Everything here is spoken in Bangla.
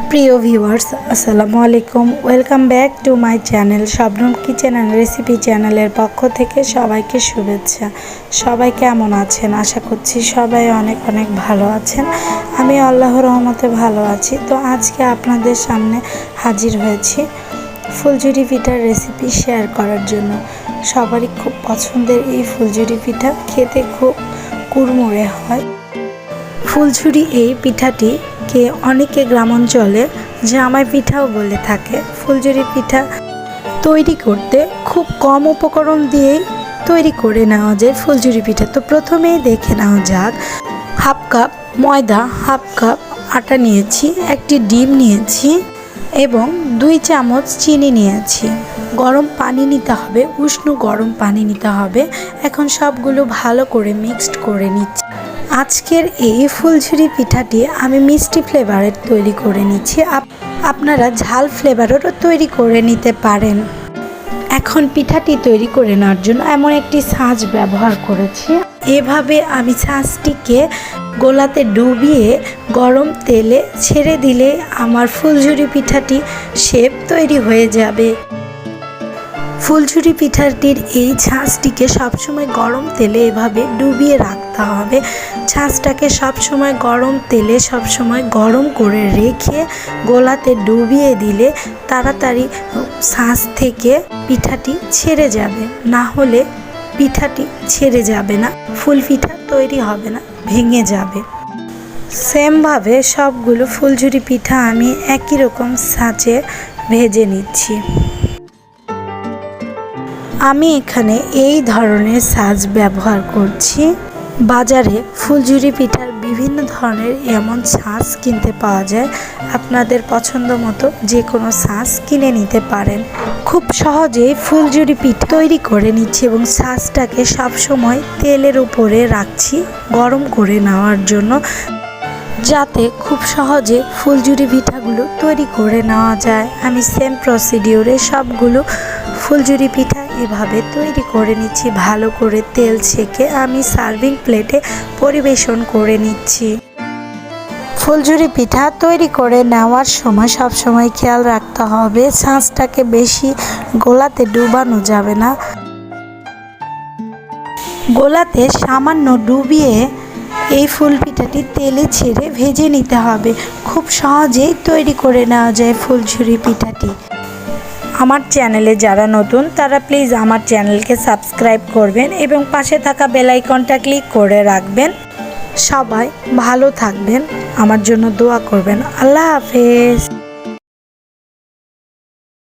প্রিয় ভিউয়ার্স, আসসালামু আলাইকুম। Welcome back to my channel Shabnam kitchen and recipe চ্যানেলের পক্ষ থেকে সবাইকে শুভেচ্ছা। সবাই কেমন আছেন? আশা করছি সবাই অনেক অনেক ভালো আছেন। আমি আল্লাহর রহমতে ভালো আছি। তো আজকে আপনাদের সামনে হাজির হয়েছি ফুলঝুরি পিঠার রেসিপি শেয়ার করার জন্য। সবারই খুব পছন্দের এই ফুলঝুরি পিঠা খেতে খুব কুড়মুড়ে হয়। ফুলঝুরি এই পিঠাটিকে অনেকে গ্রামাঞ্চলে জামাই পিঠাও বলে থাকে। ফুলঝুরি পিঠা তৈরি করতে খুব কম উপকরণ দিয়েই তৈরি করে নেওয়া যায় ফুলঝুরি পিঠা। তো প্রথমেই দেখে নেওয়া যাক। হাফ কাপ ময়দা, হাফ কাপ আটা নিয়েছি, একটি ডিম নিয়েছি এবং 2 চামচ চিনি নিয়েছি। গরম পানি নিতে হবে, উষ্ণ গরম পানি নিতে হবে। এখন সবগুলো ভালো করে মিক্সড করে নিচ্ছি। আজকের এই ফুলঝুরি পিঠাটি আমি মিষ্টি ফ্লেভারের তৈরি করে নিচ্ছি। আপনারা ঝাল ফ্লেভারেরও তৈরি করে নিতে পারেন। এখন পিঠাটি তৈরি করে নেওয়ার জন্য এমন একটি ছাঁচ ব্যবহার করেছি। এভাবে আমি ছাঁচটিকে গোলাতে ডুবিয়ে গরম তেলে ছেড়ে দিলে আমার ফুলঝুরি পিঠাটি শেপ তৈরি হয়ে যাবে। ফুলঝুরি পিঠাটির এই ছাঁচটিকে সবসময় গরম তেলে এভাবে ডুবিয়ে রাখতে হবে। ছাঁচটাকে সবসময় গরম তেলে সবসময় গরম করে রেখে গোলাতে ডুবিয়ে দিলে তাড়াতাড়ি ছাঁচ থেকে পিঠাটি ছেড়ে যাবে, না হলে পিঠাটি ছেড়ে যাবে না, ফুল পিঠা তৈরি হবে না, ভেঙে যাবে। সেমভাবে সবগুলো ফুলঝুরি পিঠা আমি একই রকম ছাঁচে ভেজে নিচ্ছি। আমি এখানে এই ধরনের ছাঁচ ব্যবহার করছি। বাজারে ফুলঝুরি পিঠার বিভিন্ন ধরনের এমন ছাঁচ কিনতে পাওয়া যায়। আপনাদের পছন্দ মতো যে কোনো ছাঁচ কিনে নিতে পারেন। খুব সহজেই ফুলঝুরি পিঠা তৈরি করে নিচ্ছি এবং ছাঁচটাকে সবসময় তেলের উপরে রাখছি গরম করে নেওয়ার জন্য, যাতে খুব সহজে ফুলঝুরি পিঠাগুলো তৈরি করে নেওয়া যায়। আমি সেম প্রসিডিওরে সবগুলো ফুলঝুরি পিঠা এভাবে তৈরি করে নিচ্ছি। ভালো করে তেল ছেঁকে আমি সার্ভিং প্লেটে পরিবেশন করে নিচ্ছি। ফুলঝুরি পিঠা তৈরি করে নেওয়ার সময় সবসময় খেয়াল রাখতে হবে ছাঁচটাকে বেশি গোলাতে ডুবানো যাবে না। গোলাতে সামান্য ডুবিয়ে এই ফুল পিঠাটি তেলে ছেড়ে ভেজে নিতে হবে। খুব সহজেই তৈরি করে নেওয়া যায় ফুলঝুরি পিঠাটি। আমার চ্যানেলে যারা নতুন তারা প্লিজ আমার চ্যানেলকে সাবস্ক্রাইব করবেন এবং পাশে থাকা বেল আইকনটা ক্লিক করে রাখবেন। সবাই ভালো থাকবেন, আমার জন্য দোয়া করবেন। আল্লাহ হাফেজ।